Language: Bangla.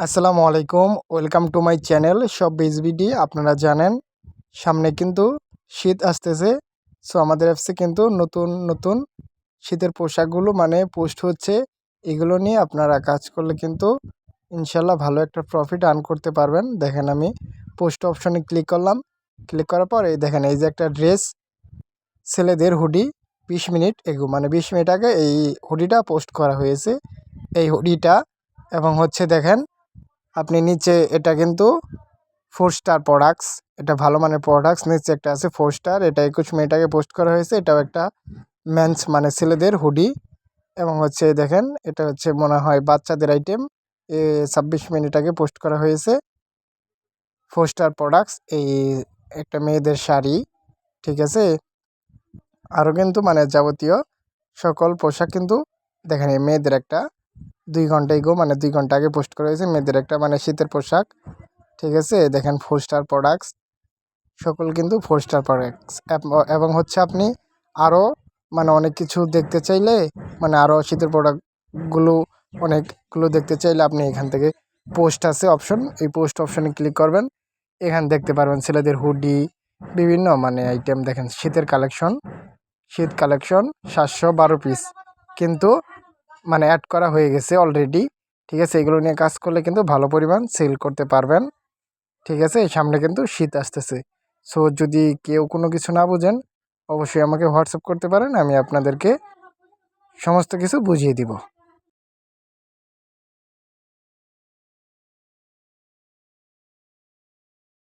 আসসালামু আলাইকুম, ওয়েলকাম টু মাই চ্যানেল সব বিডি। আপনারা জানেন সামনে কিন্তু শীত আসতেছে। সো আমাদের অ্যাপসে কিন্তু নতুন নতুন শীতের পোশাকগুলো পোস্ট হচ্ছে। এগুলো নিয়ে আপনারা কাজ করলে কিন্তু ইনশাল্লাহ ভালো একটা প্রফিট আর্ন করতে পারবেন। দেখেন আমি পোস্ট অপশনে ক্লিক করলাম। ক্লিক করার পর এই দেখেন এই যে একটা ড্রেস ছেলেদের হুডি 20 মিনিট এগো 20 মিনিট আগে এই হুডিটা পোস্ট করা হয়েছে। এই হুডিটা এবং দেখেন আপনি নিচে এটা কিন্তু 4 স্টার প্রোডাক্টস, এটা ভালো মানের প্রোডাক্টস। নিচে একটা আছে 4 স্টার, এটা 21 মিনিট আগে পোস্ট করা হয়েছে। এটাও একটা মেন্স ছেলেদের হুডি এবং দেখেন এটা মনে হয় বাচ্চাদের আইটেম। 26 মিনিট আগে পোস্ট করা হয়েছে। 4 স্টার প্রোডাক্টস, এই একটা মেয়েদের শাড়ি, ঠিক আছে। আরও কিন্তু যাবতীয় সকল পোশাক কিন্তু দেখেন এই মেয়েদের একটা 2 ঘন্টা এগো 2 ঘন্টা আগে পোস্ট করা হয়েছে। মেয়েদের একটা শীতের পোশাক, ঠিক আছে। দেখেন 4 স্টার প্রোডাক্টস, সকল কিন্তু 4 স্টার প্রোডাক্টস। এবং আপনি আরও অনেক কিছু দেখতে চাইলে আরও শীতের প্রোডাক্টগুলো অনেকগুলো দেখতে চাইলে আপনি এখান থেকে পোস্ট আছে অপশন, এই পোস্ট অপশনে ক্লিক করবেন। এখানে দেখতে পারবেন ছেলেদের হুডি বিভিন্ন আইটেম। দেখেন শীতের কালেকশন, শীত কালেকশন 712 পিস কিন্তু অ্যাড করা হয়ে গেছে অলরেডি, ঠিক আছে। এগুলো নিয়ে কাজ করলে কিন্তু ভালো পরিমাণ সেল করতে পারবেন, ঠিক আছে। সামনে কিন্তু শীত আসতেছে। সো যদি কেউ কোনো কিছু না বুঝেন অবশ্যই আমাকে হোয়াটসঅ্যাপ করতে পারেন, আমি আপনাদেরকে সমস্ত কিছু বুঝিয়ে দিব।